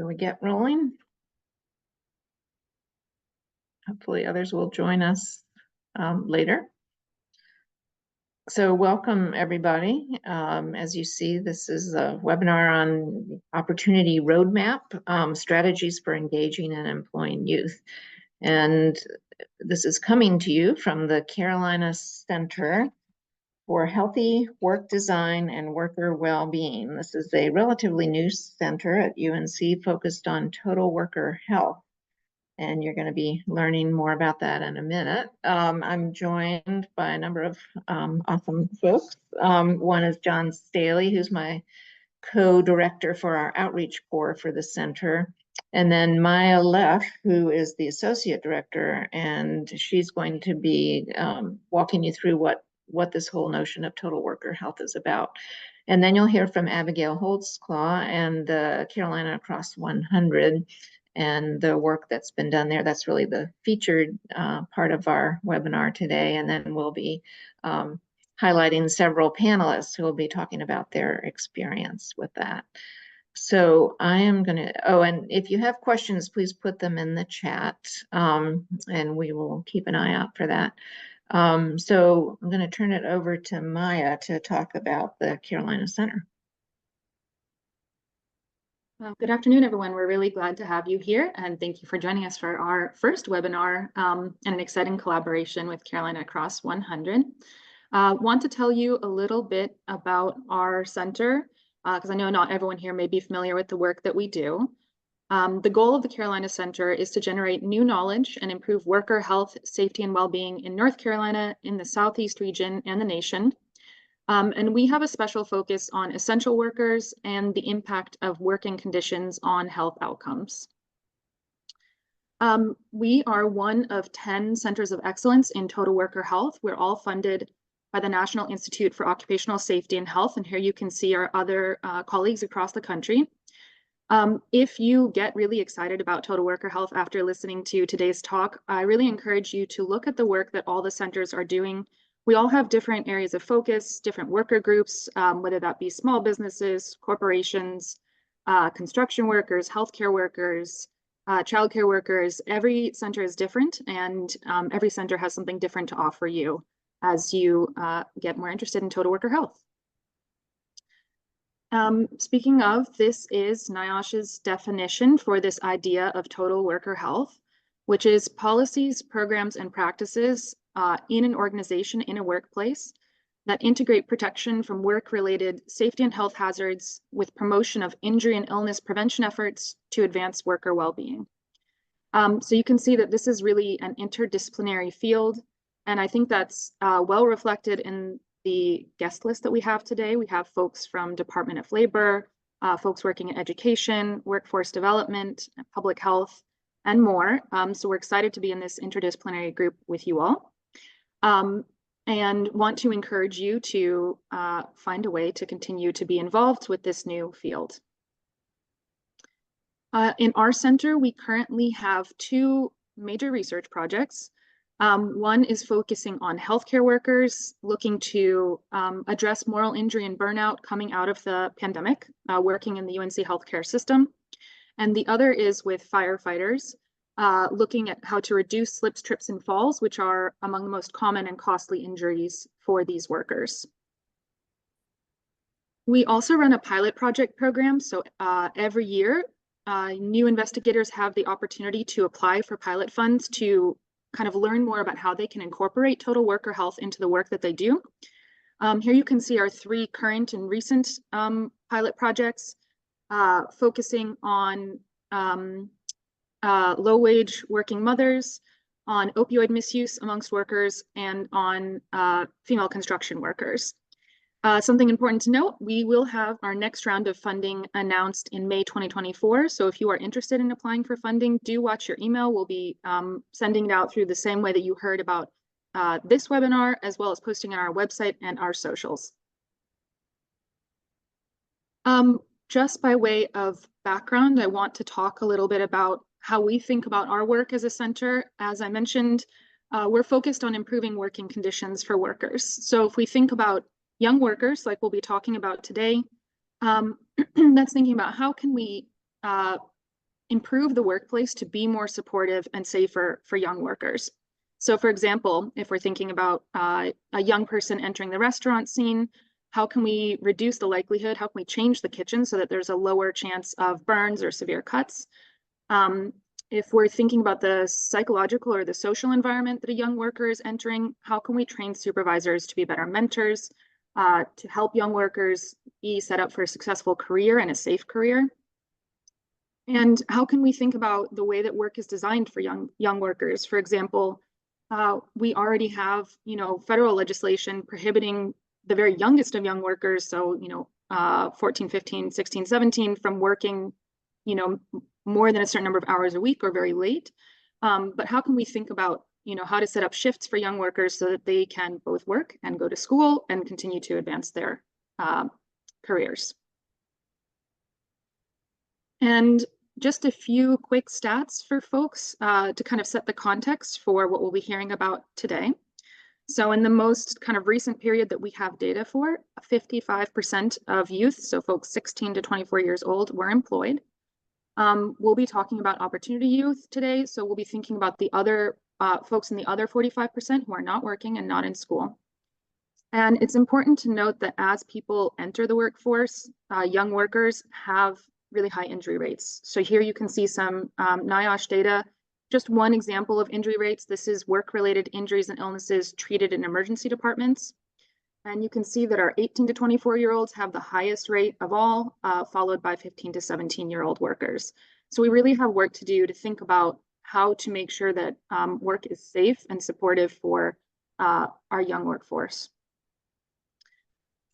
Shall we get rolling? Hopefully others will join us later. So welcome everybody. As you see, this is a webinar on opportunity roadmap, strategies for engaging and employing youth. And this is coming to you from the Carolina Center for Healthy Work Design and Worker Well-Being. This is a relatively new center at UNC focused on total worker health. And you're going to be learning more about that in a minute. I'm joined by a number of awesome folks. One is John Staley, who's my co-director for our outreach core for the center. And then Maya Leff, who is the associate director, and she's going to be walking you through what this whole notion of total worker health is about. And then you'll hear from Abigail Holtzclaw and the Carolina Across 100 and the work that's been done there. That's really the featured part of our webinar today. And then we'll be highlighting several panelists who will be talking about their experience with that. So I am going to, and if you have questions, please put them in the chat and we will keep an eye out for that. So I'm going to turn it over to Maya to talk about the Carolina Center. Well, good afternoon, everyone. We're really glad to have you here, and thank you for joining us for our first webinar and an exciting collaboration with Carolina Across 100. Want to tell you a little bit about our center, because I know not everyone here may be familiar with the work that we do. The goal of the Carolina Center is to generate new knowledge and improve worker health, safety, and well-being in North Carolina, in the Southeast region, and the nation. And we have a special focus on essential workers and the impact of working conditions on health outcomes. We are one of 10 centers of excellence in total worker health. We're all funded by the National Institute for Occupational Safety and Health. And here you can see our other colleagues across the country. If you get really excited about total worker health after listening to today's talk, I really encourage you to look at the work that all the centers are doing. We all have different areas of focus, different worker groups, whether that be small businesses, corporations, construction workers, healthcare workers, childcare workers. Every center is different, and every center has something different to offer you as you get more interested in total worker health. Speaking of, this is NIOSH's definition for this idea of total worker health, which is policies, programs, and practices in an organization, in a workplace, that integrate protection from work-related safety and health hazards with promotion of injury and illness prevention efforts to advance worker well-being. So you can see that this is really an interdisciplinary field, and I think that's well reflected in the guest list that we have today. We have folks from Department of Labor, folks working in education, workforce development, public health, and more. So we're excited to be in this interdisciplinary group with you all. And want to encourage you to find a way to continue to be involved with this new field. In our center, we currently have two major research projects. One is focusing on healthcare workers, looking to address moral injury and burnout coming out of the pandemic, working in the UNC healthcare system. And the other is with firefighters, looking at how to reduce slips, trips, and falls, which are among the most common and costly injuries for these workers. We also run a pilot project program. So every year, new investigators have the opportunity to apply for pilot funds to kind of learn more about how they can incorporate total worker health into the work that they do. Here you can see our three current and recent pilot projects, focusing on low-wage working mothers, on opioid misuse amongst workers, and on female construction workers. Something important to note, we will have our next round of funding announced in May 2024. So if you are interested in applying for funding, do watch your email. We'll be sending it out through the same way that you heard about this webinar, as well as posting on our website and our socials. Just by way of background, I want to talk a little bit about how we think about our work as a center. As I mentioned, we're focused on improving working conditions for workers. So if we think about young workers, like we'll be talking about today, that's thinking about how can we improve the workplace to be more supportive and safer for young workers. So for example, if we're thinking about a young person entering the restaurant scene, how can we reduce the likelihood? How can we change the kitchen so that there's a lower chance of burns or severe cuts? If we're thinking about the psychological or the social environment that a young worker is entering, how can we train supervisors to be better mentors, to help young workers be set up for a successful career and a safe career? And how can we think about the way that work is designed for young workers? For example, we already have, federal legislation prohibiting the very youngest of young workers, so, 14, 15, 16, 17, from working, more than a certain number of hours a week or very late. But how can we think about, how to set up shifts for young workers so that they can both work and go to school and continue to advance their careers? And just a few quick stats for folks to kind of set the context for what we'll be hearing about today. So in the most kind of recent period that we have data for, 55% of youth, so folks 16 to 24 years old, were employed. We'll be talking about opportunity youth today, so we'll be thinking about the other folks in the other 45% who are not working and not in school. And it's important to note that as people enter the workforce, young workers have really high injury rates. So here you can see some NIOSH data. Just one example of injury rates. This is work-related injuries and illnesses treated in emergency departments. And you can see that our 18 to 24-year-olds have the highest rate of all, followed by 15 to 17-year-old workers. So we really have work to do to think about how to make sure that work is safe and supportive for our young workforce.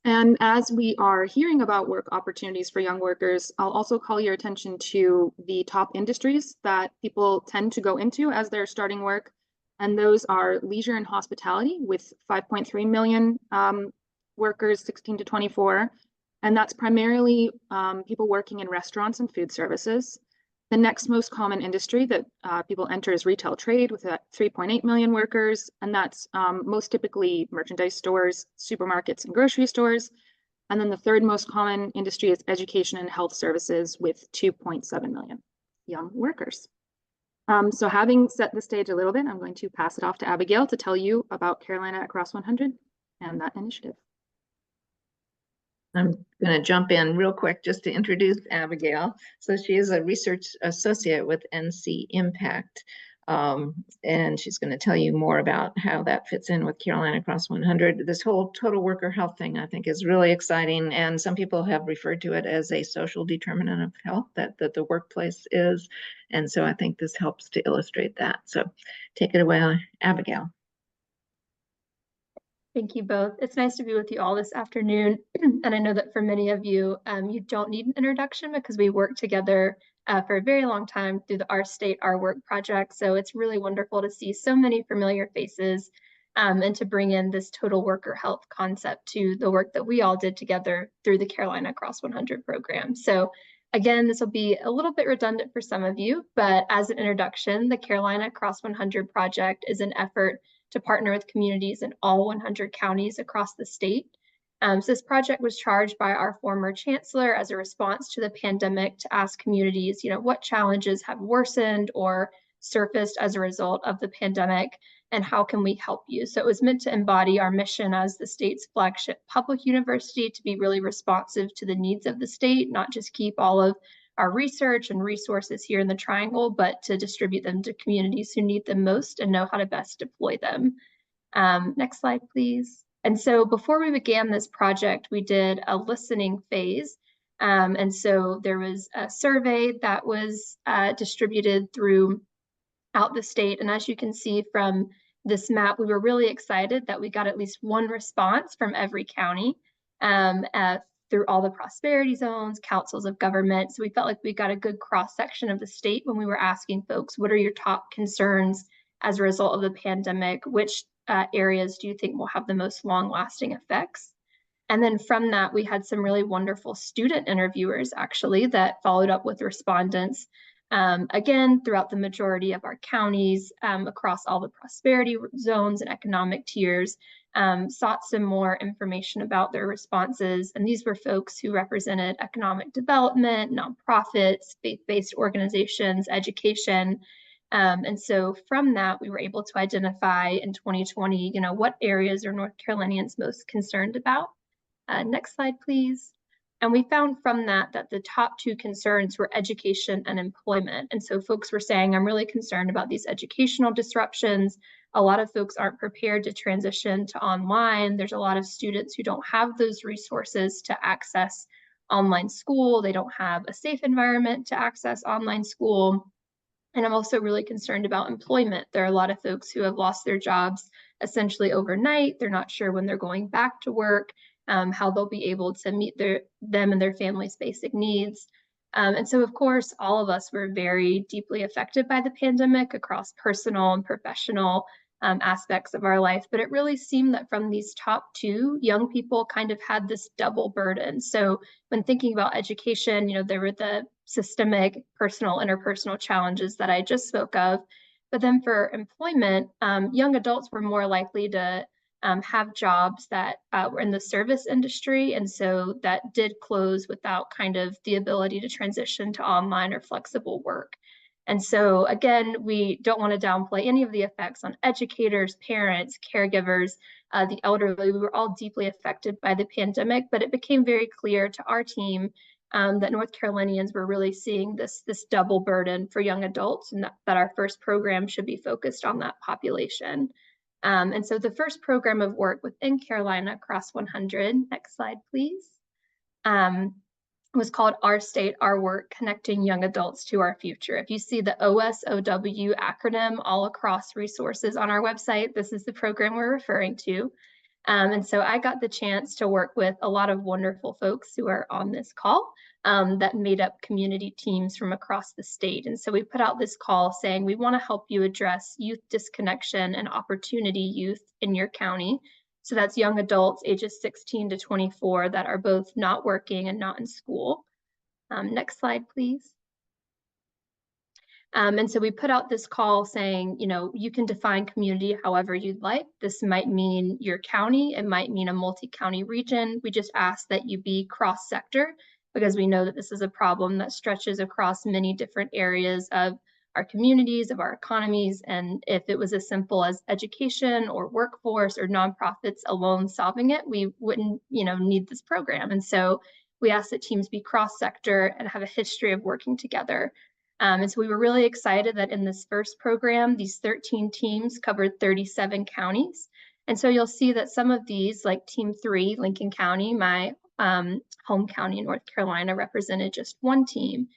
And as we are hearing about work opportunities for young workers, I'll also call your attention to the top industries that people tend to go into as they're starting work. And those are leisure and hospitality with 5.3 million workers, 16 to 24. And that's primarily people working in restaurants and food services. The next most common industry that people enter is retail trade with 3.8 million workers. And that's most typically merchandise stores, supermarkets, and grocery stores. And then the third most common industry is education and health services with 2.7 million young workers. So having set the stage a little bit, I'm going to pass it off to Abigail to tell you about Carolina Across 100 and that initiative. I'm going to jump in real quick just to introduce Abigail. So she is a research associate with NC Impact, and she's going to tell you more about how that fits in with Carolina Across 100. This whole total worker health thing, I think, is really exciting, and some people have referred to it as a social determinant of health that the workplace is, and so I think this helps to illustrate that. So take it away, Abigail. Thank you both. It's nice to be with you all this afternoon. And I know that for many of you, you don't need an introduction because we worked together for a very long time through the Our State, Our Work project. So it's really wonderful to see so many familiar faces and to bring in this total worker health concept to the work that we all did together through the Carolina Across 100 program. So again, this will be a little bit redundant for some of you, but as an introduction, the Carolina Across 100 project is an effort to partner with communities in all 100 counties across the state. So this project was charged by our former chancellor as a response to the pandemic to ask communities, what challenges have worsened or surfaced as a result of the pandemic, and how can we help you? So it was meant to embody our mission as the state's flagship public university to be really responsive to the needs of the state, not just keep all of our research and resources here in the Triangle, but to distribute them to communities who need them most and know how to best deploy them. Next slide, please. And so before we began this project, we did a listening phase. And so there was a survey that was distributed throughout the state. And as you can see from this map, we were really excited that we got at least one response from every county through all the prosperity zones, councils of government. So we felt like we got a good cross section of the state when we were asking folks, what are your top concerns as a result of the pandemic? Which areas do you think will have the most long-lasting effects? And then from that, we had some really wonderful student interviewers actually that followed up with respondents, again, throughout the majority of our counties, across all the prosperity zones and economic tiers, sought some more information about their responses. And these were folks who represented economic development, nonprofits, faith-based organizations, education. And so from that, we were able to identify in 2020, what areas are North Carolinians most concerned about. Next slide, please. And we found from that the top two concerns were education and employment. And so folks were saying, I'm really concerned about these educational disruptions. A lot of folks aren't prepared to transition to online. There's a lot of students who don't have those resources to access online school. They don't have a safe environment to access online school. And I'm also really concerned about employment. There are a lot of folks who have lost their jobs essentially overnight. They're not sure when they're going back to work, how they'll be able to meet them and their family's basic needs. And so, of course, all of us were very deeply affected by the pandemic across personal and professional aspects of our life. But it really seemed that from these top two, young people kind of had this double burden. So when thinking about education, there were the systemic, personal, interpersonal challenges that I just spoke of. But then for employment, young adults were more likely to have jobs that were in the service industry. And so that did close without kind of the ability to transition to online or flexible work. And so again, we don't want to downplay any of the effects on educators, parents, caregivers, the elderly. We were all deeply affected by the pandemic, but it became very clear to our team that North Carolinians were really seeing this double burden for young adults, and that our first program should be focused on that population. And so the first program of work within Carolina Cross 100, next slide, please, was called Our State, Our Work, Connecting Young Adults to Our Future. If you see the OSOW acronym all across resources on our website, this is the program we're referring to. And so I got the chance to work with a lot of wonderful folks who are on this call that made up community teams from across the state. And so we put out this call saying, we want to help you address youth disconnection and opportunity youth in your county. So that's young adults ages 16 to 24 that are both not working and not in school. Next slide, please. And so we put out this call saying, you can define community however you'd like. This might mean your county, it might mean a multi-county region. We just ask that you be cross-sector because we know that this is a problem that stretches across many different areas of our communities, of our economies. And if it was as simple as education or workforce or nonprofits alone solving it, we wouldn't, need this program. And so we ask that teams be cross-sector and have a history of working together. And so we were really excited that in this first program, these 13 teams covered 37 counties. And so you'll see that some of these, like Team 3, Lincoln County, my home county in North Carolina, represented just one team.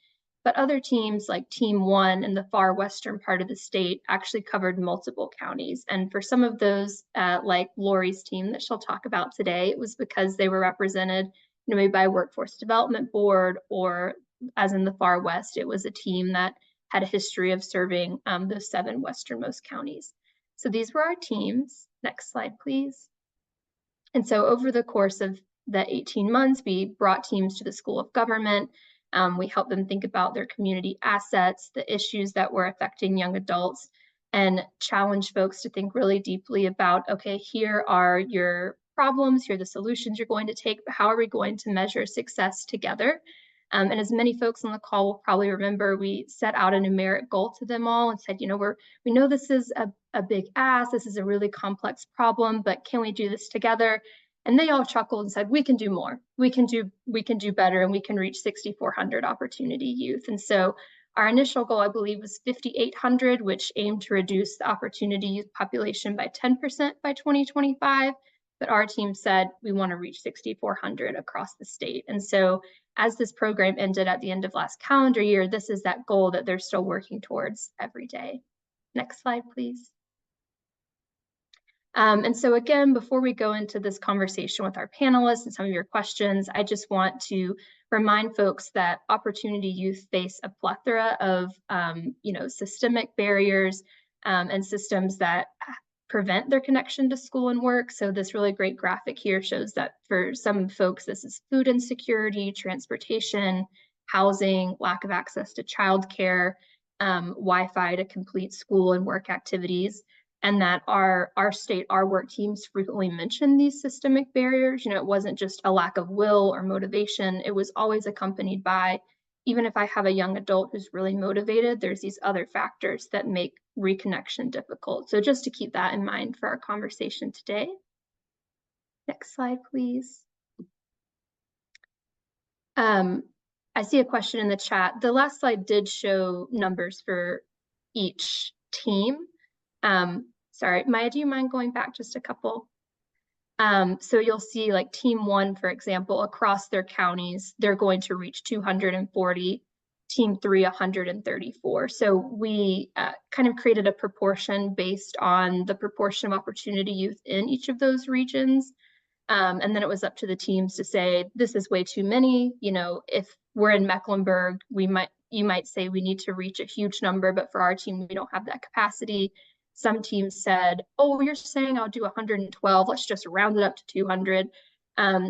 But other teams like Team 1 in the far western part of the state actually covered multiple counties. And for some of those, like Lori's team that she'll talk about today, it was because they were represented maybe by a workforce development board, or as in the far west, it was a team that had a history of serving those 7 westernmost counties. So these were our teams. Next slide, please. And so over the course of the 18 months, we brought teams to the School of Government. We helped them think about their community assets, the issues that were affecting young adults, and challenge folks to think really deeply about, okay, here are your problems, here are the solutions you're going to take, but how are we going to measure success together? And as many folks on the call will probably remember, we set out a numeric goal to them all and said, we know this is a big ask, this is a really complex problem, but can we do this together? And they all chuckled and said, we can do more, we can do better, and we can reach 6,400 opportunity youth. And so our initial goal, I believe, was 5,800, which aimed to reduce the opportunity youth population by 10% by 2025. But our team said we want to reach 6,400 across the state. And so as this program ended at the end of last calendar year, this is that goal that they're still working towards every day. Next slide, please. And so again, before we go into this conversation with our panelists and some of your questions, I just want to remind folks that opportunity youth face a plethora of systemic barriers and systems that prevent their connection to school and work. So this really great graphic here shows that for some folks, this is food insecurity, transportation, housing, lack of access to childcare, Wi-Fi to complete school and work activities. and that our state, our work teams frequently mentioned these systemic barriers. You know, it wasn't just a lack of will or motivation. It was always accompanied by, even if I have a young adult who's really motivated, there's these other factors that make reconnection difficult. So just to keep that in mind for our conversation today. Next slide, please. I see a question in the chat. The last slide did show numbers for each team. Sorry, Maya, do you mind going back just a couple? So you'll see like team 1, for example, across their counties, they're going to reach 240, team 3, 134. So we kind of created a proportion based on the proportion of opportunity youth in each of those regions. And then it was up to the teams to say, this is way too many. You know, if we're in Mecklenburg, you might say we need to reach a huge number, but for our team, we don't have that capacity. Some teams said, oh, you're saying I'll do 112, let's just round it up to 200.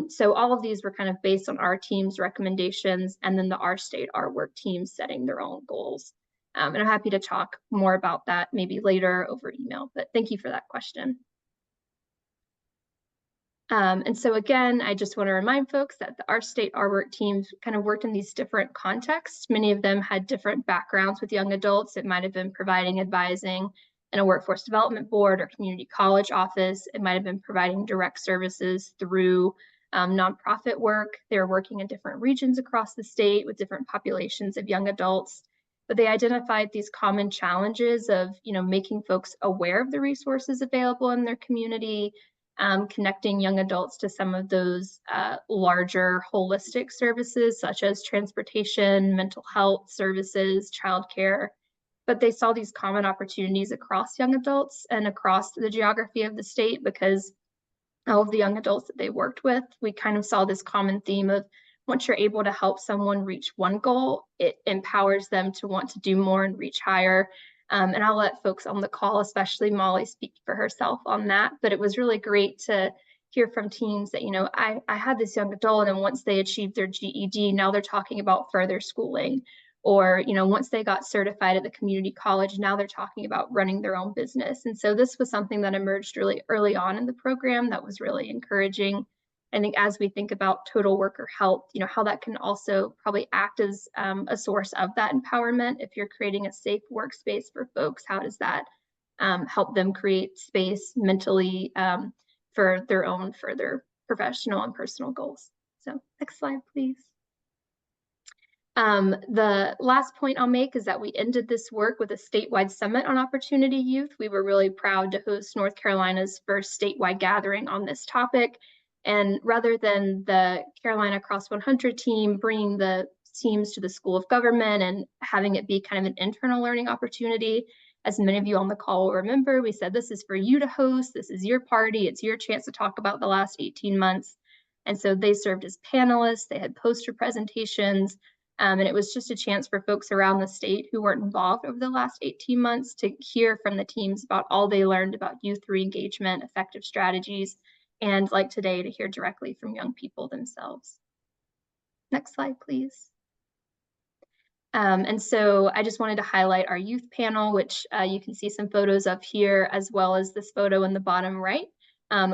So all of these were kind of based on our team's recommendations, and then the Our State, Our Work teams setting their own goals. And I'm happy to talk more about that maybe later over email, but thank you for that question. And so again, I just want to remind folks that the Our State, Our Work teams kind of worked in these different contexts. Many of them had different backgrounds with young adults. It might have been providing advising in a workforce development board or community college office. It might have been providing direct services through nonprofit work. They were working in different regions across the state with different populations of young adults. But they identified these common challenges of, you know, making folks aware of the resources available in their community, connecting young adults to some of those larger holistic services such as transportation, mental health services, childcare. But they saw these common opportunities across young adults and across the geography of the state, because all of the young adults that they worked with, we kind of saw this common theme of once you're able to help someone reach one goal, it empowers them to want to do more and reach higher. And I'll let folks on the call, especially Molly, speak for herself on that. But it was really great to hear from teams that, you know, I had this young adult, and once they achieved their GED, now they're talking about further schooling. Or, you know, once they got certified at the community college, now they're talking about running their own business. And so this was something that emerged really early on in the program that was really encouraging. I think as we think about total worker health, you know, how that can also probably act as a source of that empowerment. If you're creating a safe workspace for folks, how does that help them create space mentally for their own further professional and personal goals? So next slide, please. The last point I'll make is that we ended this work with a statewide summit on opportunity youth. We were really proud to host North Carolina's first statewide gathering on this topic. And rather than the Carolina Cross 100 team bringing the teams to the School of Government and having it be kind of an internal learning opportunity, as many of you on the call will remember, we said this is for you to host, this is your party, it's your chance to talk about the last 18 months. And so they served as panelists, they had poster presentations, and it was just a chance for folks around the state who weren't involved over the last 18 months to hear from the teams about all they learned about youth re-engagement, effective strategies, and like today, to hear directly from young people themselves. Next slide, please. And so I just wanted to highlight our youth panel, which you can see some photos of here, as well as this photo in the bottom right.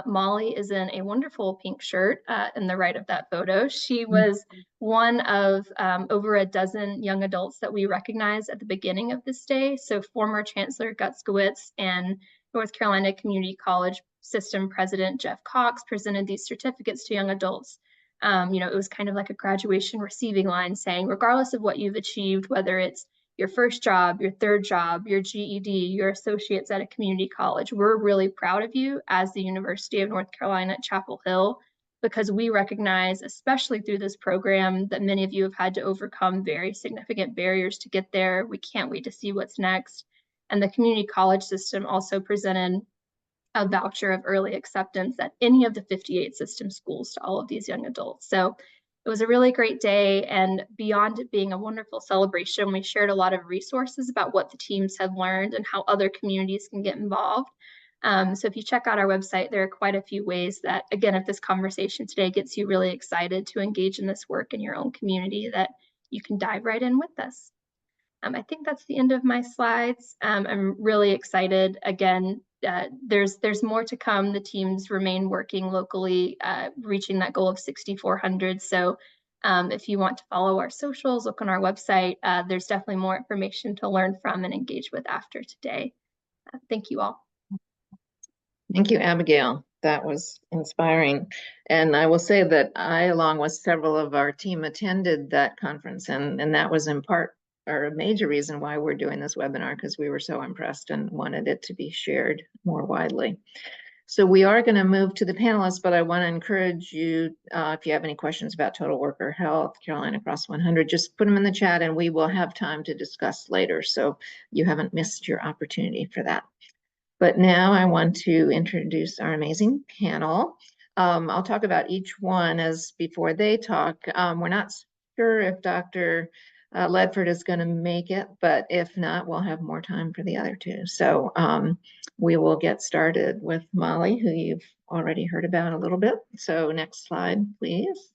Molly is in a wonderful pink shirt in the right of that photo. She was one of over a dozen young adults that we recognized at the beginning of this day. So former Chancellor Gutzkowitz and North Carolina Community College System President Jeff Cox presented these certificates to young adults. You know, it was kind of like a graduation receiving line saying, regardless of what you've achieved, whether it's your first job, your third job, your GED, your associates at a community college, we're really proud of you as the University of North Carolina at Chapel Hill, because we recognize, especially through this program, that many of you have had to overcome very significant barriers to get there. We can't wait to see what's next. And the community college system also presented a voucher of early acceptance at any of the 58 system schools to all of these young adults. So it was a really great day, and beyond it being a wonderful celebration, we shared a lot of resources about what the teams have learned and how other communities can get involved. So if you check out our website, there are quite a few ways that, again, if this conversation today gets you really excited to engage in this work in your own community, that you can dive right in with us. I think that's the end of my slides. I'm really excited. Again, there's more to come. The teams remain working locally, reaching that goal of 6,400. So if you want to follow our socials, look on our website, there's definitely more information to learn from and engage with after today. Thank you all. Thank you, Abigail. That was inspiring. And I will say that I, along with several of our team, attended that conference, and that was in part or a major reason why we're doing this webinar, because we were so impressed and wanted it to be shared more widely. So we are going to move to the panelists, but I want to encourage you, if you have any questions about total worker health, Carolina Cross 100, just put them in the chat and we will have time to discuss later. So you haven't missed your opportunity for that. But now I want to introduce our amazing panel. I'll talk about each one as before they talk. We're not sure if Dr. Ledford is going to make it, but if not, we'll have more time for the other two. So we will get started with Molly, who you've already heard about a little bit. So next slide, please.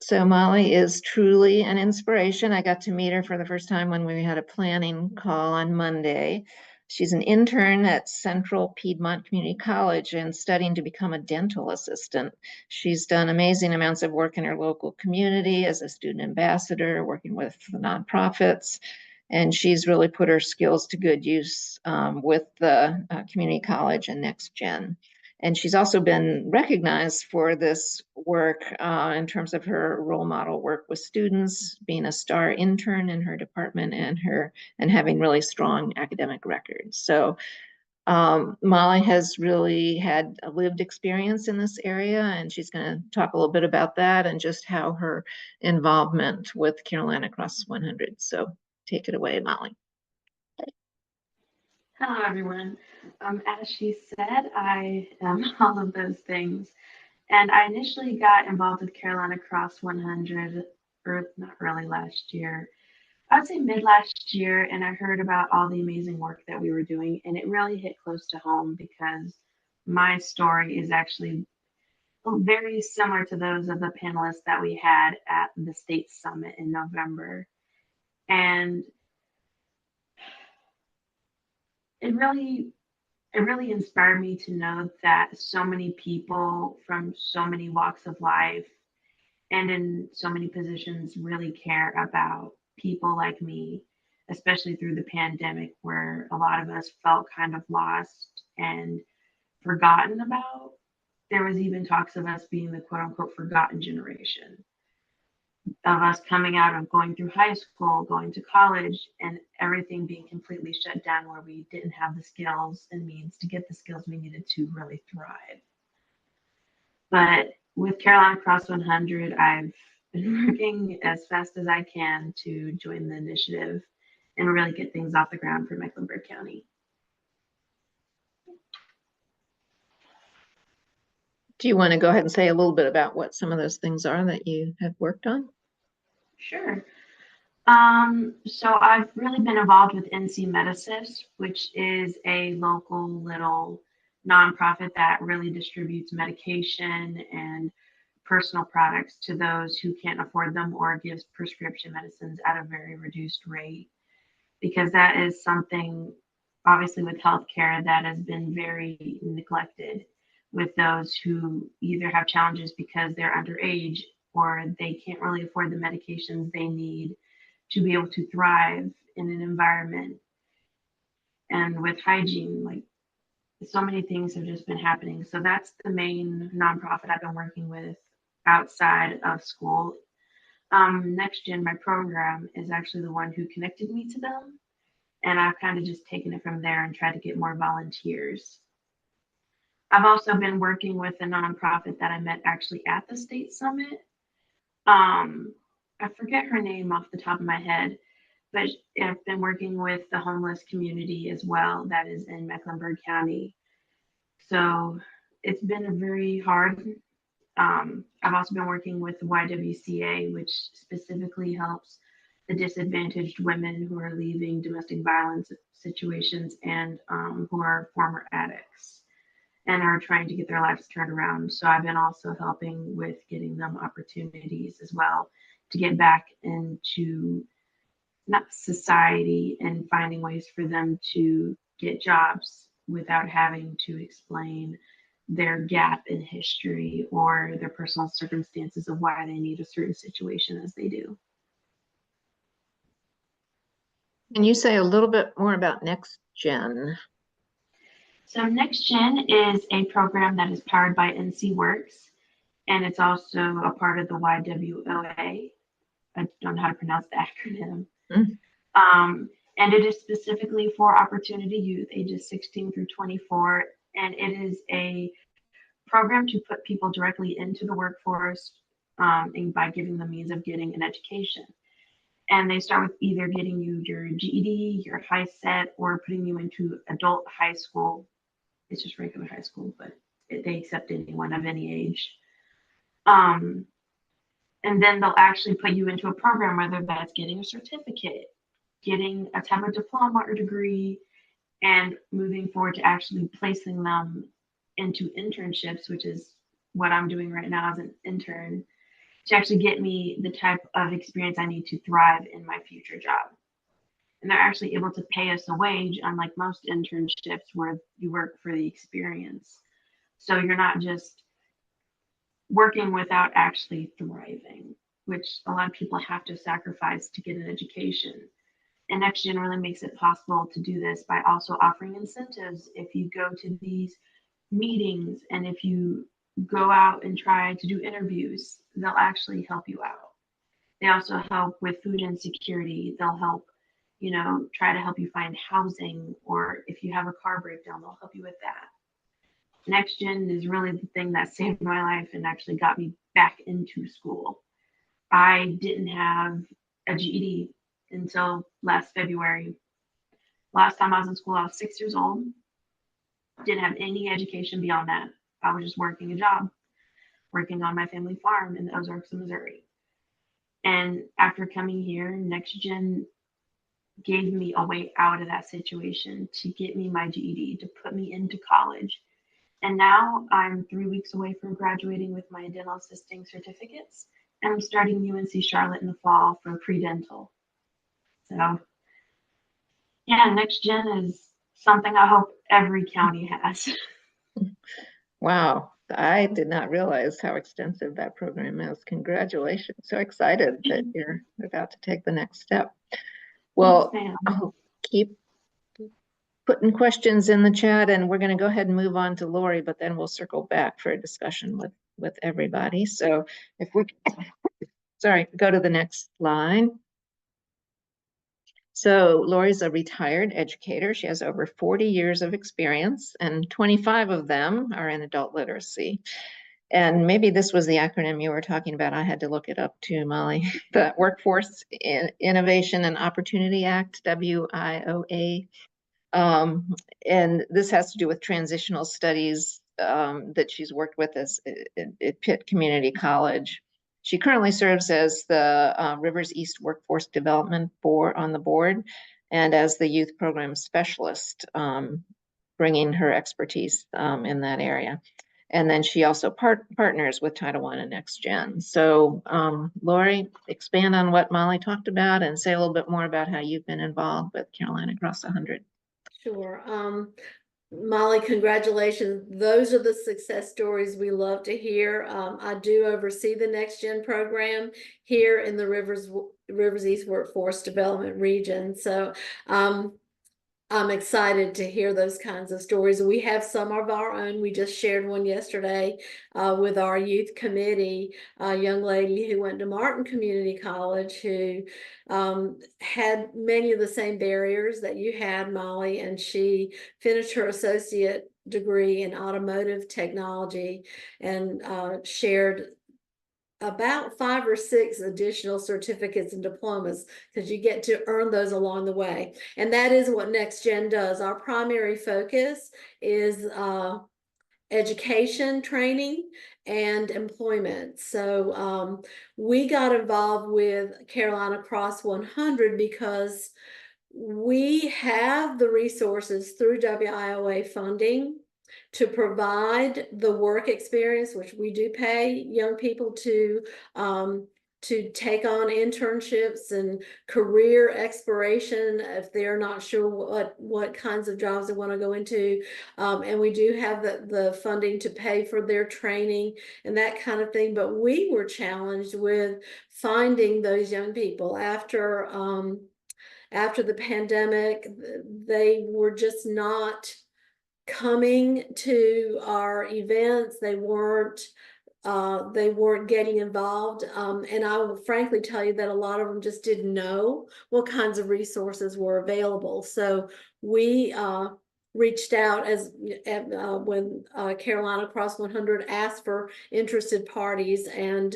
So Molly is truly an inspiration. I got to meet her for the first time when we had a planning call on Monday. She's an intern at Central Piedmont Community College and studying to become a dental assistant. She's done amazing amounts of work in her local community as a student ambassador, working with the nonprofits. And she's really put her skills to good use with the community college and NextGen. And she's also been recognized for this work in terms of her role model work with students, being a star intern in her department, and having really strong academic records. So Molly has really had a lived experience in this area, and she's going to talk a little bit about that and just how her involvement with Carolina Cross 100. So take it away, Molly. Hello, everyone. As she said, I am all of those things. And I initially got involved with Carolina Cross 100, or not really last year, I would say mid last year, and I heard about all the amazing work that we were doing. And it really hit close to home because my story is actually very similar to those of the panelists that we had at the state summit in November. And it really inspired me to know that so many people from so many walks of life and in so many positions really care about people like me, especially through the pandemic, where a lot of us felt kind of lost and forgotten about. There was even talks of us being the quote unquote forgotten generation, of us coming out of going through high school, going to college, and everything being completely shut down, where we didn't have the skills and means to get the skills we needed to really thrive. But with Carolina Cross 100, I've been working as fast as I can to join the initiative and really get things off the ground for Mecklenburg County. Do you want to go ahead and say a little bit about what some of those things are that you have worked on? Sure. So I've really been involved with NC Medicine, which is a local little nonprofit that really distributes medication and personal products to those who can't afford them, or gives prescription medicines at a very reduced rate, because that is something, obviously, with healthcare that has been very neglected, with those who either have challenges because they're underage or they can't really afford the medications they need to be able to thrive in an environment. And with hygiene, like, so many things have just been happening. So that's the main nonprofit I've been working with outside of school. NextGen, my program, is actually the one who connected me to them. And I've kind of just taken it from there and tried to get more volunteers. I've also been working with a nonprofit that I met actually at the state summit. I forget her name off the top of my head, but I've been working with the homeless community as well that is in Mecklenburg County. So it's been a very hard. I've also been working with the YWCA, which specifically helps the disadvantaged women who are leaving domestic violence situations and who are former addicts and are trying to get their lives turned around. So I've been also helping with getting them opportunities as well to get back into not society, and finding ways for them to get jobs without having to explain their gap in history or their personal circumstances of why they need a certain situation as they do. Can you say a little bit more about NextGen? So NextGen is a program that is powered by NC Works, and it's also a part of the YWOA. I don't know how to pronounce the acronym. Mm. And it is specifically for opportunity youth ages 16 through 24. And it is a program to put people directly into the workforce and by giving them means of getting an education. And they start with either getting you your GED, your high set, or putting you into adult high school. It's just regular high school, but they accept anyone of any age. And then they'll actually put you into a program, whether that's getting a certificate, getting a type of diploma or degree, and moving forward to actually placing them into internships, which is what I'm doing right now as an intern, to actually get me the type of experience I need to thrive in my future job. And they're actually able to pay us a wage, unlike most internships where you work for the experience. So you're not just working without actually thriving, which a lot of people have to sacrifice to get an education. And NextGen really makes it possible to do this by also offering incentives. If you go to these meetings and if you go out and try to do interviews, they'll actually help you out. They also help with food insecurity. They'll help, try to help you find housing, or if you have a car breakdown, they'll help you with that. NextGen is really the thing that saved my life and actually got me back into school. I didn't have a GED until last February. Last time I was in school, I was 6 years old. Didn't have any education beyond that. I was just working a job, working on my family farm in the Ozarks of Missouri. And after coming here, NextGen gave me a way out of that situation to get me my GED, to put me into college. And now I'm 3 weeks away from graduating with my dental assisting certificates, and I'm starting UNC Charlotte in the fall for pre-dental. So yeah, NextGen is something I hope every county has. Wow, I did not realize how extensive that program is. Congratulations. So excited that you're about to take the next step. Well, I'll keep putting questions in the chat, and we're going to go ahead and move on to Lori, but then we'll circle back for a discussion with everybody. So if we, sorry, go to the next slide. So Lori's a retired educator. She has over 40 years of experience, and 25 of them are in adult literacy. And maybe this was the acronym you were talking about. I had to look it up too, Molly. The Workforce Innovation and Opportunity Act, WIOA. And this has to do with transitional studies that she's worked with at Pitt Community College. She currently serves as the Rivers East Workforce Development Board on the board, and as the youth program specialist, bringing her expertise in that area. And then she also partners with Title I and NextGen. So Lori, expand on what Molly talked about and say a little bit more about how you've been involved with Carolina Across 100. Sure. Molly, congratulations. Those are the success stories we love to hear. I do oversee the NextGen program here in the Rivers East Workforce Development region. So I'm excited to hear those kinds of stories. We have some of our own. We just shared one yesterday with our youth committee, a young lady who went to Martin Community College who had many of the same barriers that you had, Molly, and she finished her associate degree in automotive technology and shared about 5 or 6 additional certificates and diplomas, because you get to earn those along the way. And that is what NextGen does. Our primary focus is education, training, and employment. So we got involved with Carolina Cross 100 because we have the resources through WIOA funding to provide the work experience, which we do pay young people to to take on internships and career exploration if they're not sure what kinds of jobs they want to go into. And we do have the funding to pay for their training and that kind of thing. But we were challenged with finding those young people after the pandemic. They were just not coming to our events. They weren't getting involved. And I will frankly tell you that a lot of them just didn't know what kinds of resources were available. So we reached out when Carolina Cross 100 asked for interested parties, and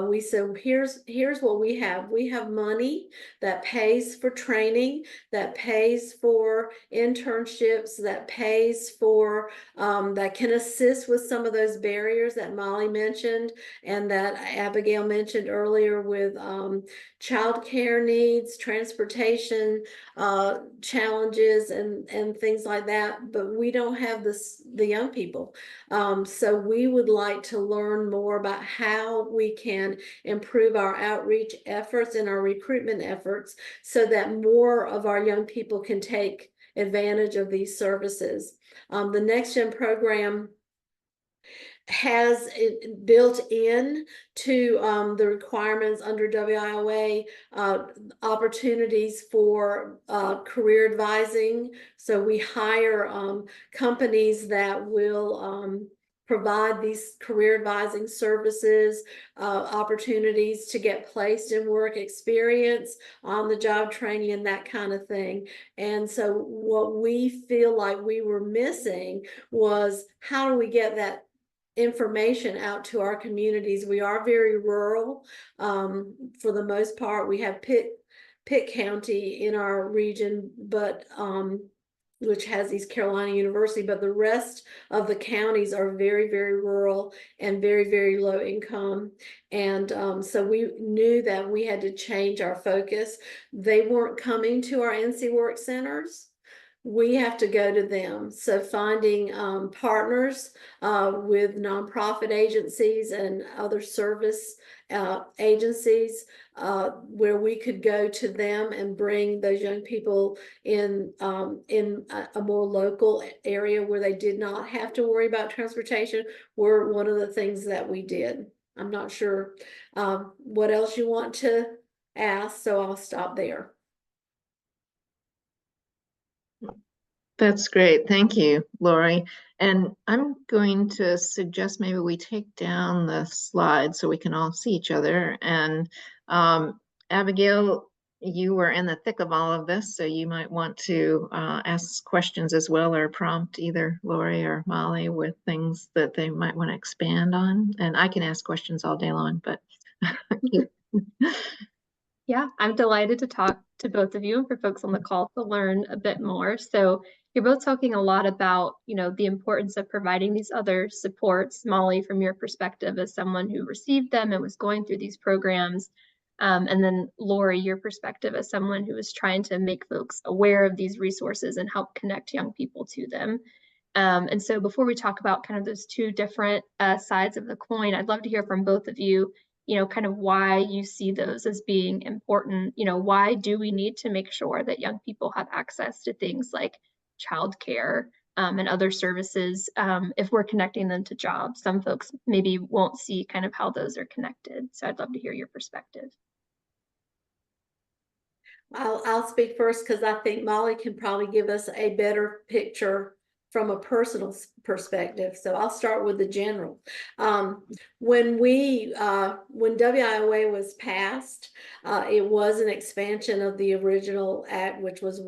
we said, here's what we have. We have money that pays for training, that pays for internships, that pays for that can assist with some of those barriers that Molly mentioned and that Abigail mentioned earlier with childcare needs, transportation challenges, and things like that. But we don't have the young people. So we would like to learn more about how we can improve our outreach efforts and our recruitment efforts so that more of our young people can take advantage of these services. The NextGen program has it built in to the requirements under WIOA, opportunities for career advising. So we hire companies that will provide these career advising services, opportunities to get placed in work, experience on the job training, and that kind of thing. And so what we feel like we were missing was, how do we get that information out to our communities? We are very rural. For the most part, we have Pitt County in our region, but which has East Carolina University, but the rest of the counties are very, very rural and very, very low income. And so we knew that we had to change our focus. They weren't coming to our NC Works centers. We have to go to them. So finding partners with nonprofit agencies and other service agencies where we could go to them and bring those young people in a more local area where they did not have to worry about transportation were one of the things that we did. I'm not sure what else you want to ask, so I'll stop there. That's great. Thank you, Lori. And I'm going to suggest maybe we take down the slide so we can all see each other. And Abigail, you were in the thick of all of this, so you might want to ask questions as well, or prompt either Lori or Molly with things that they might want to expand on. And I can ask questions all day long, but Yeah, I'm delighted to talk to both of you and for folks on the call to learn a bit more. So you're both talking a lot about, the importance of providing these other supports. Molly, from your perspective as someone who received them and was going through these programs, and then Lori, your perspective as someone who is trying to make folks aware of these resources and help connect young people to them. And so before we talk about kind of those two different sides of the coin, I'd love to hear from both of you, kind of why you see those as being important. Why do we need to make sure that young people have access to things like childcare and other services if we're connecting them to jobs? Some folks maybe won't see kind of how those are connected. So I'd love to hear your perspective. I'll speak first because I think Molly can probably give us a better picture from a personal perspective. So I'll start with the general. When WIOA was passed, it was an expansion of the original act, which was,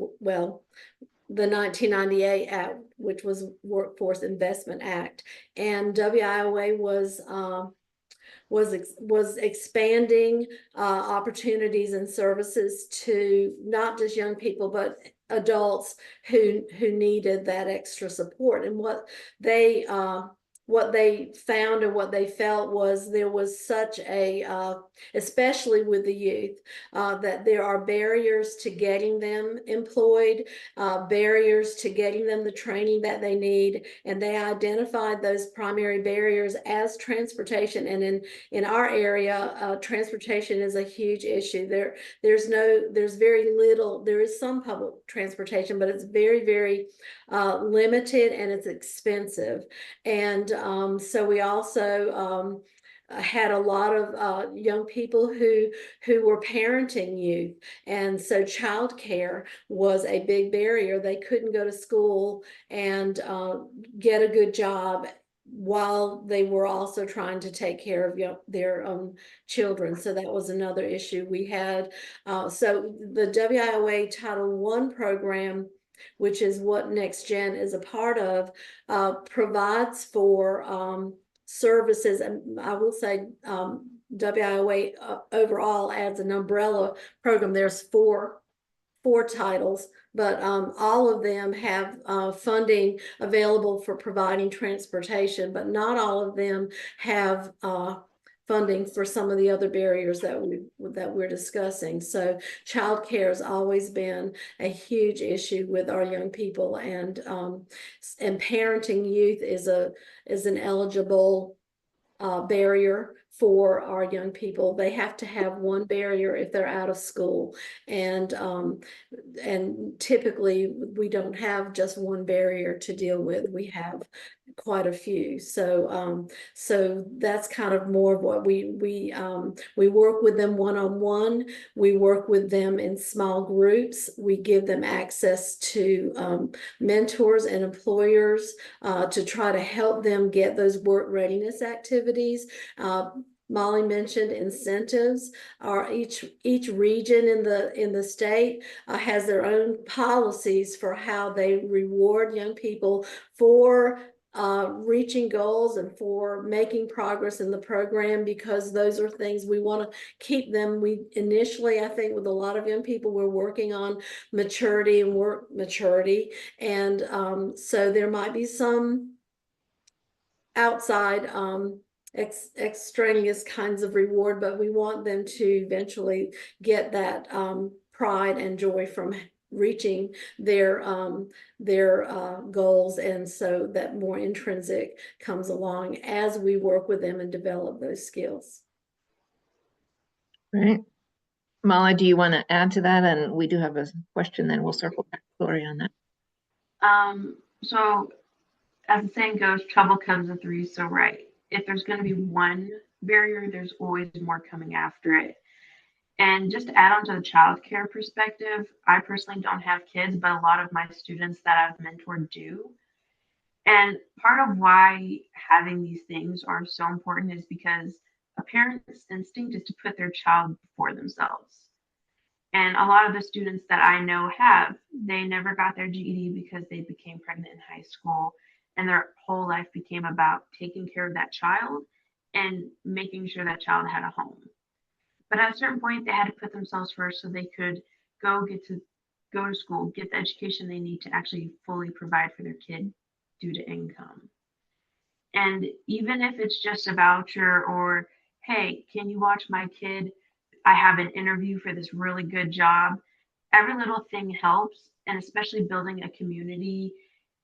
the 1998 Act, which was Workforce Investment Act. And WIOA was expanding opportunities and services to not just young people, but adults who needed that extra support. And what they what they found and what they felt was there was such a, especially with the youth, that there are barriers to getting them employed, barriers to getting them the training that they need. And they identified those primary barriers as transportation. And in our area, transportation is a huge issue. There's very little, there is some public transportation, but it's very, very limited, and it's expensive. And so we also had a lot of young people who were parenting youth, and so childcare was a big barrier. They couldn't go to school and get a good job while they were also trying to take care of their children. So that was another issue we had. So the WIOA Title I program, which is what NextGen is a part of, provides for services. And I will say WIOA overall adds an umbrella program. There's four titles, but all of them have funding available for providing transportation, but not all of them have funding for some of the other barriers that we're discussing. So childcare has always been a huge issue with our young people, and parenting youth is an eligible barrier for our young people. They have to have one barrier if they're out of school, and typically we don't have just one barrier to deal with. We have quite a few. So so that's kind of more of what we work with them one-on-one. We work with them in small groups. We give them access to mentors and employers to try to help them get those work readiness activities. Molly mentioned incentives. Each region in the state has their own policies for how they reward young people for reaching goals and for making progress in the program, because those are things we want to keep them. We initially, I think with a lot of young people, we're working on maturity and work maturity. And so there might be some outside extraneous kinds of reward, but we want them to eventually get that pride and joy from reaching their goals. And so that more intrinsic comes along as we work with them and develop those skills. Right. Molly, do you want to add to that? And we do have a question, then we'll circle back to Lori on that. So as the saying goes, trouble comes in threes. So right, if there's going to be one barrier, there's always more coming after it. And just to add on to the childcare perspective, I personally don't have kids, but a lot of my students that I've mentored do. And part of why having these things are so important is because a parent's instinct is to put their child before themselves. And a lot of the students that I know they never got their GED because they became pregnant in high school, and their whole life became about taking care of that child and making sure that child had a home. But at a certain point, they had to put themselves first so they could go to school, get the education they need to actually fully provide for their kid due to income. And even if it's just a voucher or, hey, can you watch my kid? I have an interview for this really good job. Every little thing helps, and especially building a community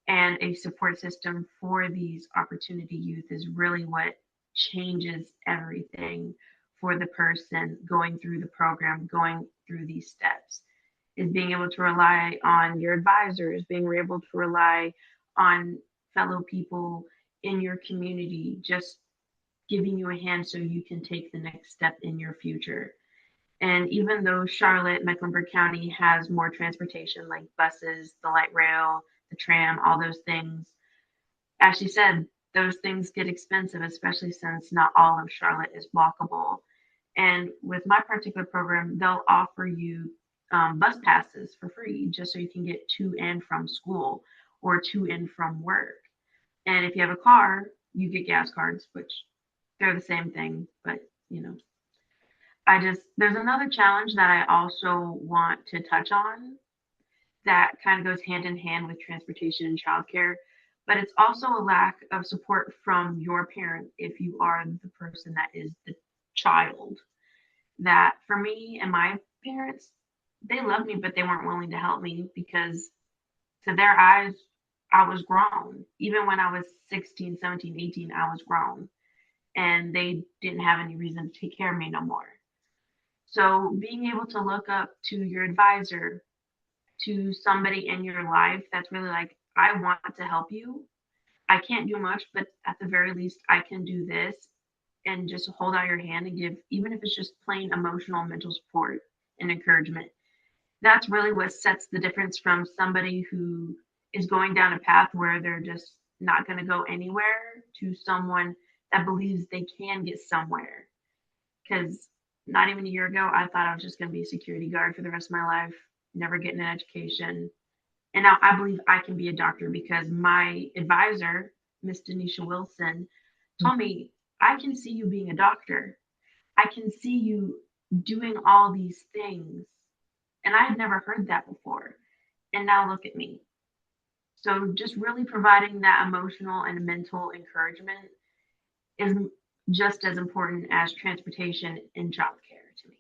and a support system for these opportunity youth is really what changes everything for the person going through the program, going through these steps, is being able to rely on your advisors, being able to rely on fellow people in your community, just giving you a hand so you can take the next step in your future. And even though Charlotte, Mecklenburg County has more transportation like buses, the light rail, the tram, all those things, as she said, those things get expensive, especially since not all of Charlotte is walkable. And with my particular program, they'll offer you bus passes for free, just so you can get to and from school or to and from work. And if you have a car, you get gas cards, which they're the same thing, but there's another challenge that I also want to touch on that kind of goes hand in hand with transportation and childcare, but it's also a lack of support from your parent if you are the person that is the child. That for me and my parents, they loved me, but they weren't willing to help me because to their eyes, I was grown. Even when I was 16, 17, 18, I was grown. And they didn't have any reason to take care of me no more. So being able to look up to your advisor, to somebody in your life that's really like, I want to help you. I can't do much, but at the very least, I can do this, and just hold out your hand and give, even if it's just plain emotional, mental support and encouragement. That's really what sets the difference from somebody who is going down a path where they're just not going to go anywhere to someone that believes they can get somewhere. Because not even a year ago, I thought I was just going to be a security guard for the rest of my life, never getting an education. And now I believe I can be a doctor because my advisor, Miss Denisha Wilson, told me, I can see you being a doctor. I can see you doing all these things. And I had never heard that before. And now look at me. So just really providing that emotional and mental encouragement is just as important as transportation and childcare to me.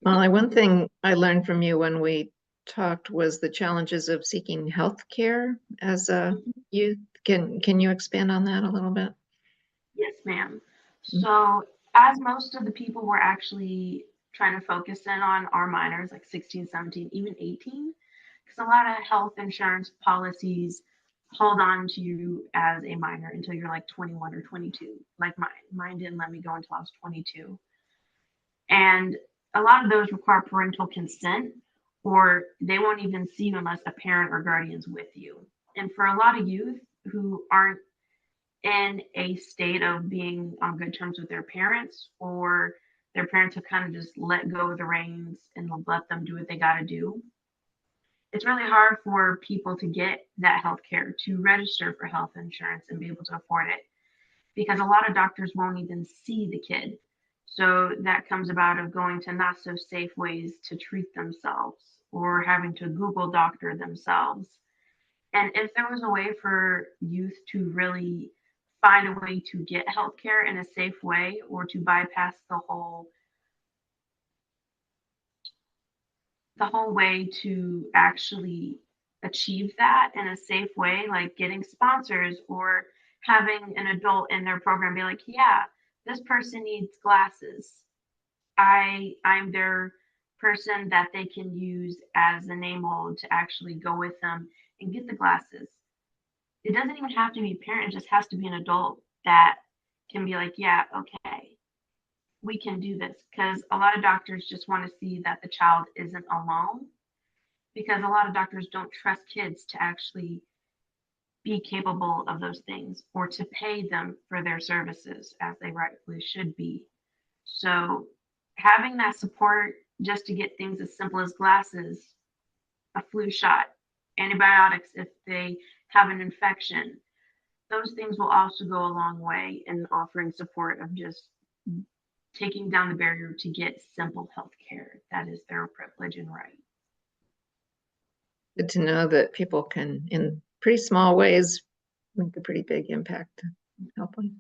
Molly, one thing I learned from you when we talked was the challenges of seeking health care as a youth. Can you expand on that a little bit? Yes, ma'am. So as most of the people were actually trying to focus in on our minors, like 16, 17, even 18, because a lot of health insurance policies hold on to you as a minor until you're like 21 or 22. Like mine didn't let me go until I was 22. And a lot of those require parental consent, or they won't even see you unless a parent or guardian's with you. And for a lot of youth who aren't in a state of being on good terms with their parents, or their parents have kind of just let go of the reins and let them do what they got to do, it's really hard for people to get that health care, to register for health insurance and be able to afford it, because a lot of doctors won't even see the kid. So that comes about of going to not so safe ways to treat themselves, or having to Google doctor themselves. And if there was a way for youth to really find a way to get healthcare in a safe way, or to bypass the whole way to actually achieve that in a safe way, like getting sponsors or having an adult in their program be like, yeah, this person needs glasses. I'm their person that they can use as a name mold to actually go with them and get the glasses. It doesn't even have to be a parent, it just has to be an adult that can be like, yeah, okay, we can do this. Because a lot of doctors just want to see that the child isn't alone, because a lot of doctors don't trust kids to actually be capable of those things, or to pay them for their services as they rightfully should be. So having that support just to get things as simple as glasses, a flu shot, antibiotics if they have an infection, those things will also go a long way in offering support of just taking down the barrier to get simple health care that is their privilege and right. Good to know that people can, in pretty small ways, make a pretty big impact helping.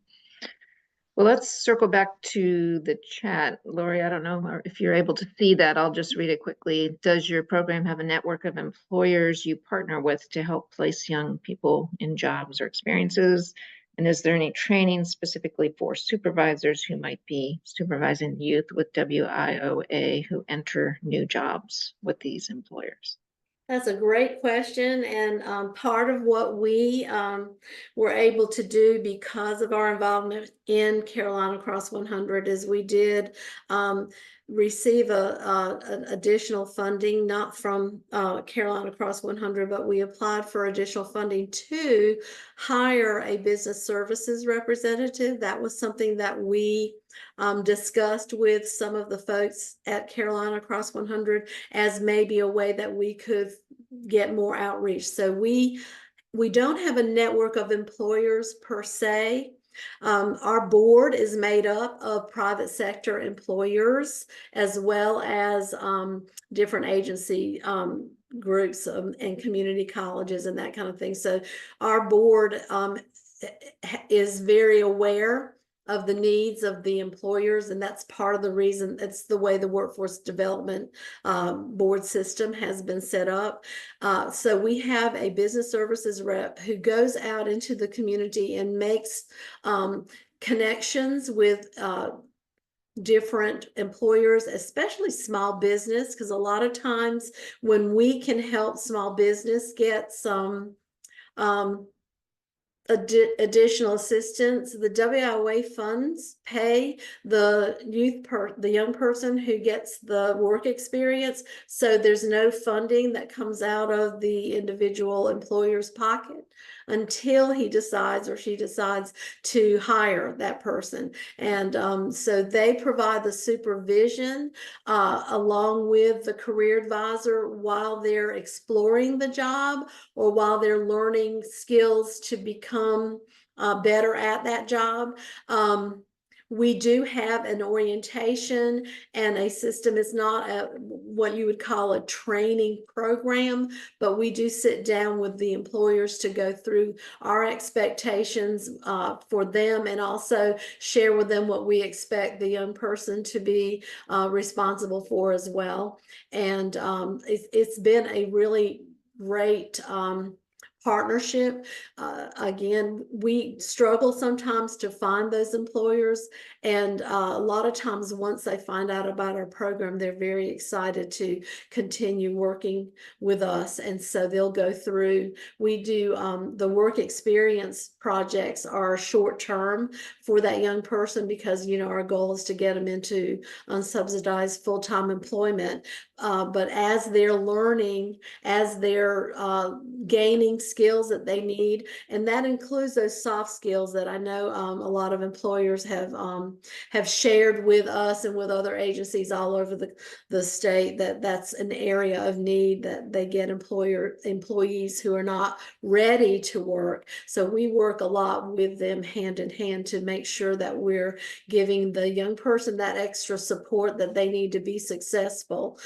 Well, let's circle back to the chat. Lori, I don't know if you're able to see that. I'll just read it quickly. Does your program have a network of employers you partner with to help place young people in jobs or experiences? And is there any training specifically for supervisors who might be supervising youth with WIOA who enter new jobs with these employers? That's a great question, and part of what we were able to do because of our involvement in Carolina Cross 100 is we did receive an additional funding, not from Carolina Cross 100, but we applied for additional funding to hire a business services representative. That was something that we discussed with some of the folks at Carolina Cross 100 as maybe a way that we could get more outreach. So we don't have a network of employers per se, Our board is made up of private sector employers as well as different agency groups and community colleges and that kind of thing. So our board is very aware of the needs of the employers, and that's part of the reason. It's the way the workforce development board system has been set up. So we have a business services rep who goes out into the community and makes connections with different employers, especially small business, because a lot of times when we can help small business get some additional assistance, the WIOA funds pay the young person who gets the work experience. So there's no funding that comes out of the individual employer's pocket until he decides or she decides to hire that person. And so they provide the supervision along with the career advisor while they're exploring the job or while they're learning skills to become better at that job. We do have an orientation and a system. It's not what you would call a training program, but we do sit down with the employers to go through our expectations for them and also share with them what we expect the young person to be responsible for as well. And it's been a really great partnership. Again, we struggle sometimes to find those employers, and a lot of times once they find out about our program, they're very excited to continue working with us. And so they'll go through, we do the work experience projects are short term for that young person because, you know, our goal is to get them into unsubsidized full-time employment. But as they're learning, as they're gaining skills that they need, and that includes those soft skills that I know a lot of employers have shared with us and with other agencies all over the state, that's an area of need, that they get employees who are not ready to work. So we work a lot with them hand in hand to make sure that we're giving the young person that extra support that they need to be successful.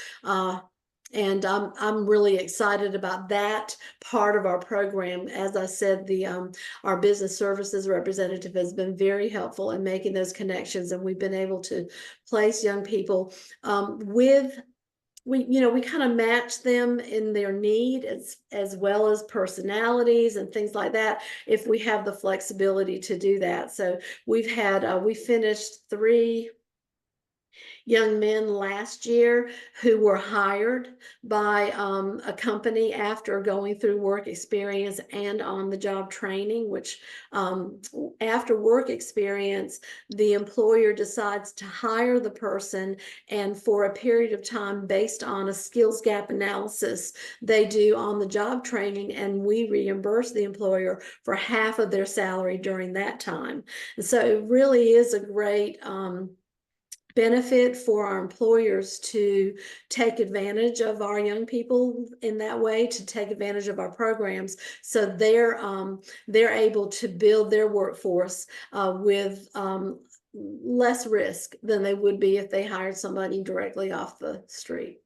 And I'm really excited about that part of our program. As I said, our business services representative has been very helpful in making those connections, and we've been able to place young people we kind of match them in their need as well as personalities and things like that, if we have the flexibility to do that. So we finished 3 young men last year who were hired by a company after going through work experience and on the job training, which after work experience, the employer decides to hire the person, and for a period of time based on a skills gap analysis they do on the job training, and we reimburse the employer for half of their salary during that time. And so it really is a great benefit for our employers to take advantage of our young people in that way, to take advantage of our programs, so they're able to build their workforce with less risk than they would be if they hired somebody directly off the street.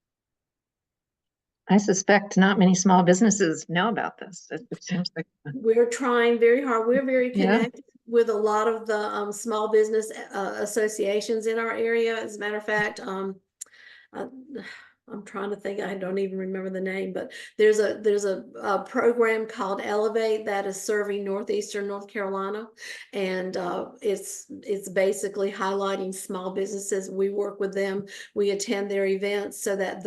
I suspect not many small businesses know about this. It seems like we're trying very hard. We're very connected with a lot of the small business associations in our area. As a matter of fact, I'm trying to think, I don't even remember the name, but there's a program called Elevate that is serving northeastern North Carolina, and it's basically highlighting small businesses. We work with them, we attend their events so that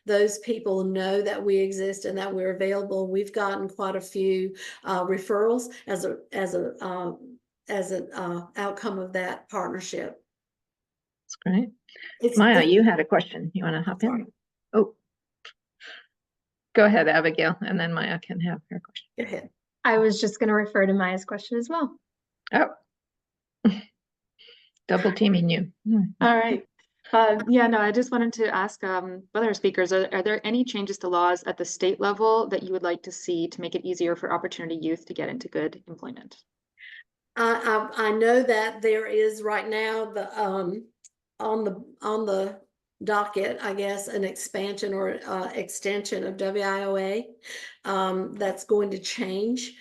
those people know that we exist and that we're available. We've gotten quite a few referrals as an outcome of that partnership. That's great. Maya, you had a question. You want to hop in? Oh, go ahead, Abigail, and then Maya can have her question. Go ahead. I was just going to refer to Maya's question as well. Oh, double teaming you. All right. Yeah, no, I just wanted to ask other speakers, are there any changes to laws at the state level that you would like to see to make it easier for opportunity youth to get into good employment? I know that there is right now on the docket, I guess, an expansion or extension of WIOA that's going to change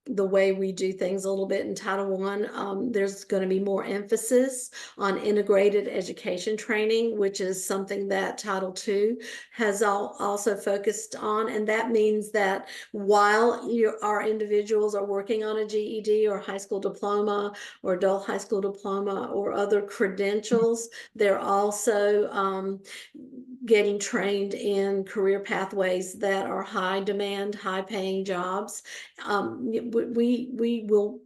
the way we do things a little bit in Title I. There's going to be more emphasis on integrated education training, which is something that Title II has also focused on. And that means that while our individuals are working on a GED or high school diploma or adult high school diploma or other credentials, they're also getting trained in career pathways that are high demand, high paying jobs. We will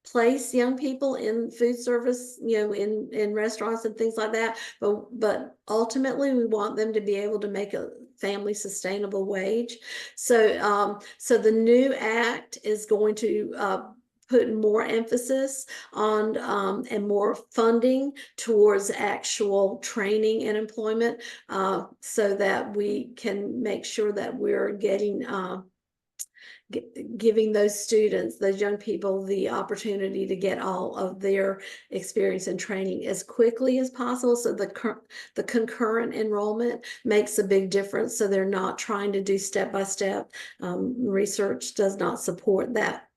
place young people in food service, in restaurants and things like that. But ultimately we want them to be able to make a family sustainable wage. So the new act is going to put more emphasis on and more funding towards actual training and employment, so that we can make sure that we're getting giving those students, those young people, the opportunity to get all of their experience and training as quickly as possible. So the concurrent enrollment makes a big difference. So they're not trying to do step-by-step. Research does not support that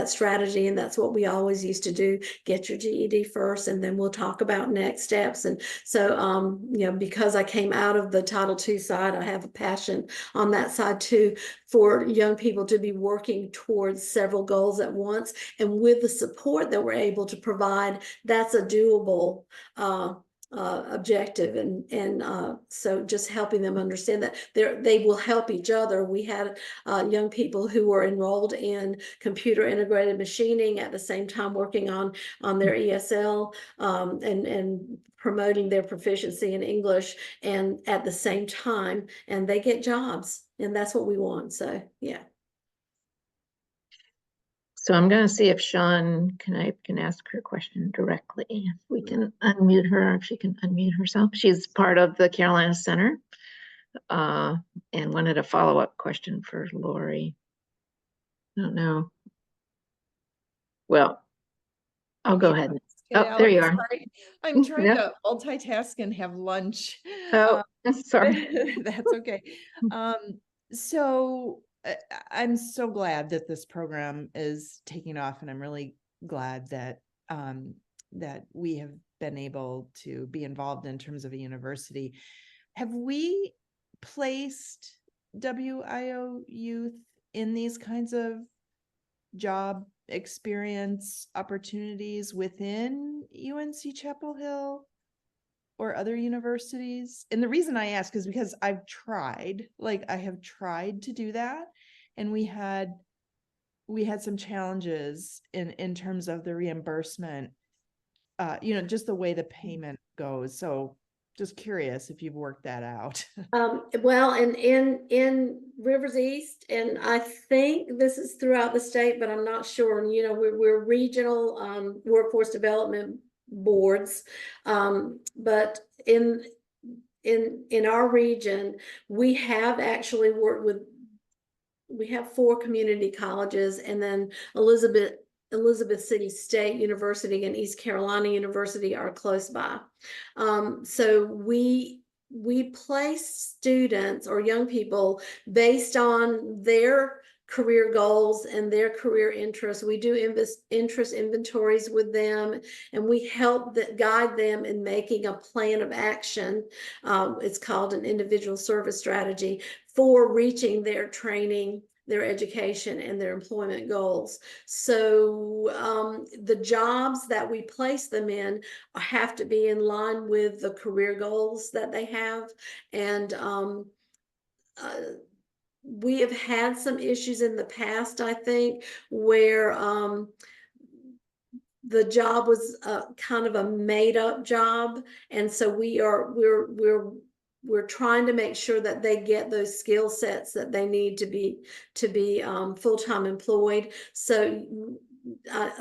strategy, and that's what we always used to do. Get your GED first, and then we'll talk about next steps. And so because I came out of the Title II side, I have a passion on that side too, for young people to be working towards several goals at once. And with the support that we're able to provide, that's a doable objective. And so just helping them understand that they will help each other. We had young people who were enrolled in computer integrated machining at the same time working on their ESL and promoting their proficiency in English, and at the same time, and they get jobs, and that's what we want. So yeah. So I'm going to see if Sean can ask her question directly. If we can unmute her, or if she can unmute herself. She's part of the Carolina Center, and wanted a follow-up question for Lori. I don't know. Well, I'll go ahead. Oh, there you are. Sorry. I'm trying to multitask and have lunch. Oh, sorry. That's okay. So I'm so glad that this program is taking off, and I'm really glad that that we have been able to be involved in terms of a university. Have we placed WIO youth in these kinds of job experience opportunities within UNC Chapel Hill or other universities? And the reason I ask is because I have tried to do that, and we had some challenges in terms of the reimbursement, just the way the payment goes. So just curious if you've worked that out. Well, and in Rivers East, and I think this is throughout the state, but I'm not sure. And we're regional workforce development boards, but in our region, we have actually worked with. We have 4 community colleges, and then Elizabeth City State University and East Carolina University are close by. So we place students or young people based on their career goals and their career interests. We do interest inventories with them, and we help guide them in making a plan of action. It's called an individual service strategy for reaching their training, their education, and their employment goals. So the jobs that we place them in have to be in line with the career goals that they have. And we have had some issues in the past, I think, where the job was kind of a made up job. And so we're trying to make sure that they get those skill sets that they need to be full-time employed. So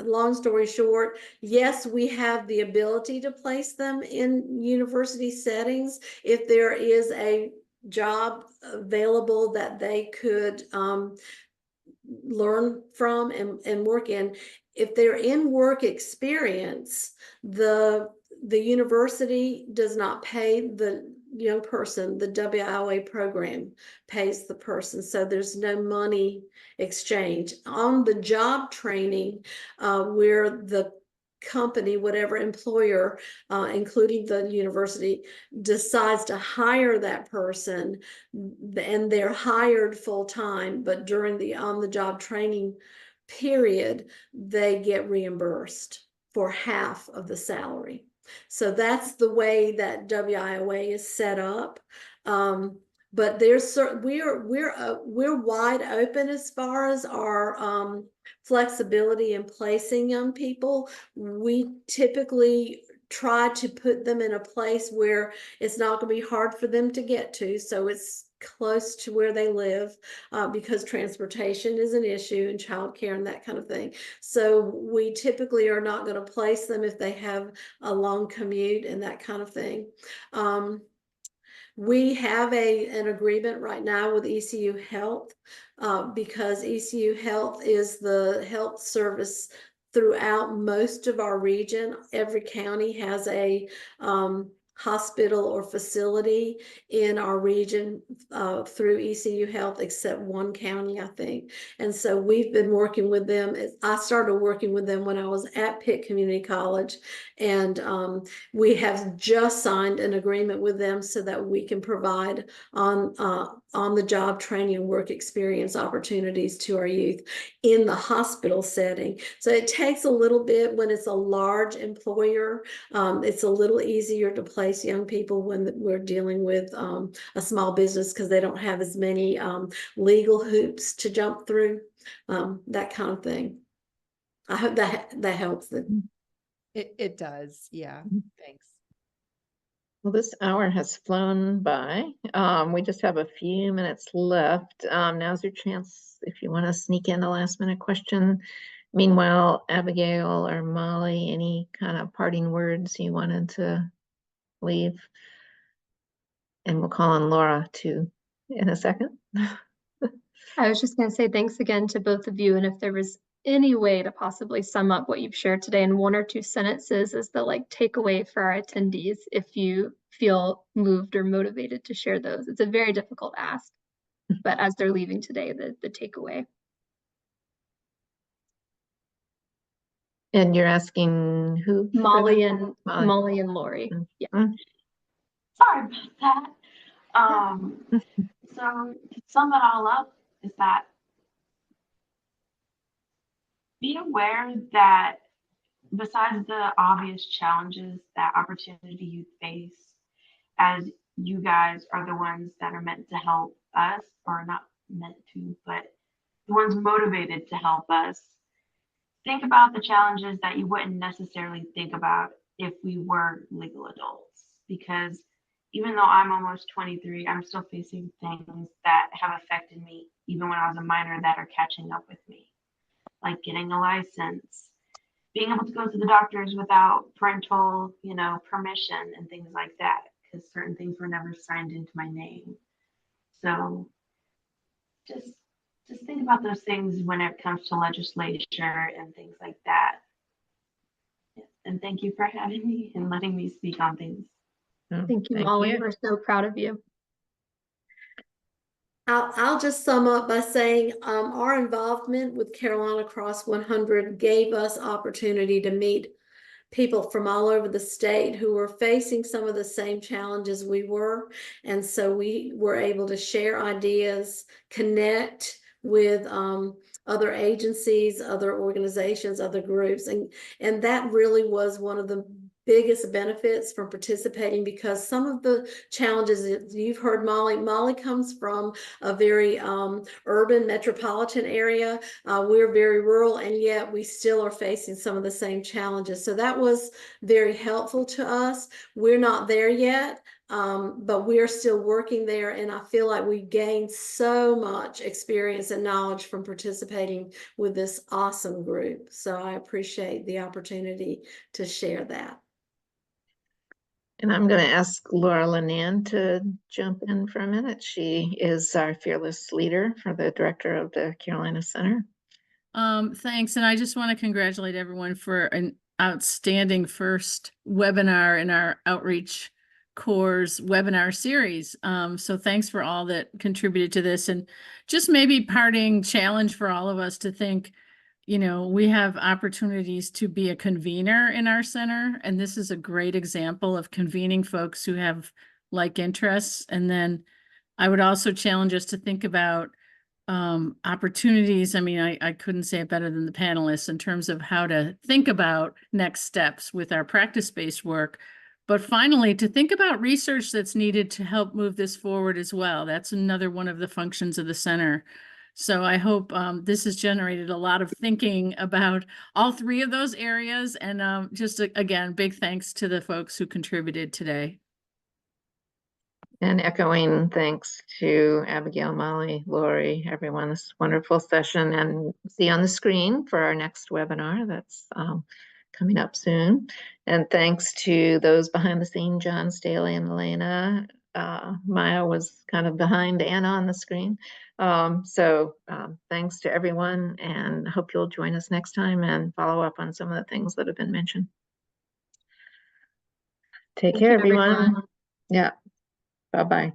long story short, yes, we have the ability to place them in university settings if there is a job available that they could learn from and work in. if they're in work experience, the university does not pay the young person. The WIOA program pays the person, so there's no money exchange. On the job training, where the company, whatever employer, including the university, decides to hire that person, and they're hired full time, but during the on-the-job training period, they get reimbursed for half of the salary. So that's the way that WIOA is set up. But there's we're wide open as far as our flexibility in placing young people. We typically try to put them in a place where it's not going to be hard for them to get to, so it's close to where they live, because transportation is an issue and childcare and that kind of thing. So we typically are not going to place them if they have a long commute and that kind of thing. We have an agreement right now with ECU Health, because ECU Health is the health service throughout most of our region. Every county has a hospital or facility in our region through ECU Health, except one county, I think. And so we've been working with them. I started working with them when I was at Pitt Community College, and we have just signed an agreement with them so that we can provide on the job training and work experience opportunities to our youth in the hospital setting. So it takes a little bit when it's a large employer. It's a little easier to place young people when we're dealing with a small business, because they don't have as many legal hoops to jump through, that kind of thing. I hope that helps them. It does. Yeah. Thanks. Well, this hour has flown by. We just have a few minutes left. Now's your chance if you want to sneak in a last minute question. Meanwhile, Abigail or Molly, any kind of parting words you wanted to leave? And we'll call on Laura too in a second. I was just going to say thanks again to both of you. And if there was any way to possibly sum up what you've shared today in 1 or 2 sentences as the takeaway for our attendees, if you feel moved or motivated to share those. It's a very difficult ask, but as they're leaving today, the takeaway. And you're asking who? Molly and Lori. Yeah. Sorry about that. So to sum it all up is that be aware that besides the obvious challenges that opportunity youth face, as you guys are the ones that are meant to help us, or not meant to, but the ones motivated to help us, think about the challenges that you wouldn't necessarily think about if we were legal adults. Because even though I'm almost 23, I'm still facing things that have affected me even when I was a minor that are catching up with me, like getting a license, being able to go to the doctors without parental, permission and things like that, because certain things were never signed into my name. So just think about those things when it comes to legislature and things like that. And thank you for having me and letting me speak on things. Thank you, Molly. We're so proud of you. I'll just sum up by saying our involvement with Carolina Cross 100 gave us opportunity to meet people from all over the state who were facing some of the same challenges we were. And so we were able to share ideas, connect with other agencies, other organizations, other groups. And that really was one of the biggest benefits from participating, because some of the challenges you've heard Molly comes from a very urban metropolitan area. We're very rural, and yet we still are facing some of the same challenges. So that was very helpful to us. We're not there yet, but we're still working there. And I feel like we gained so much experience and knowledge from participating with this awesome group. So I appreciate the opportunity to share that. And I'm going to ask Laura Linan to jump in for a minute. She is our fearless leader for the director of the Carolina Center. Thanks. And I just want to congratulate everyone for an outstanding first webinar in our Outreach Core's webinar series. So thanks for all that contributed to this, and just maybe parting challenge for all of us to think, you know, we have opportunities to be a convener in our center, and this is a great example of convening folks who have like interests. And then I would also challenge us to think about opportunities. I mean, I couldn't say it better than the panelists in terms of how to think about next steps with our practice-based work. But finally, to think about research that's needed to help move this forward as well. That's another one of the functions of the center. So I hope this has generated a lot of thinking about all three of those areas. And just again, big thanks to the folks who contributed today. And echoing thanks to Abigail, Molly, Lori, everyone, this wonderful session, and see on the screen for our next webinar that's coming up soon. And thanks to those behind the scene, John, Staley, and Elena. Maya was kind of behind Anna on the screen. Thanks to everyone, and hope you'll join us next time and follow up on some of the things that have been mentioned. Take care, everyone. Yeah. Bye-bye.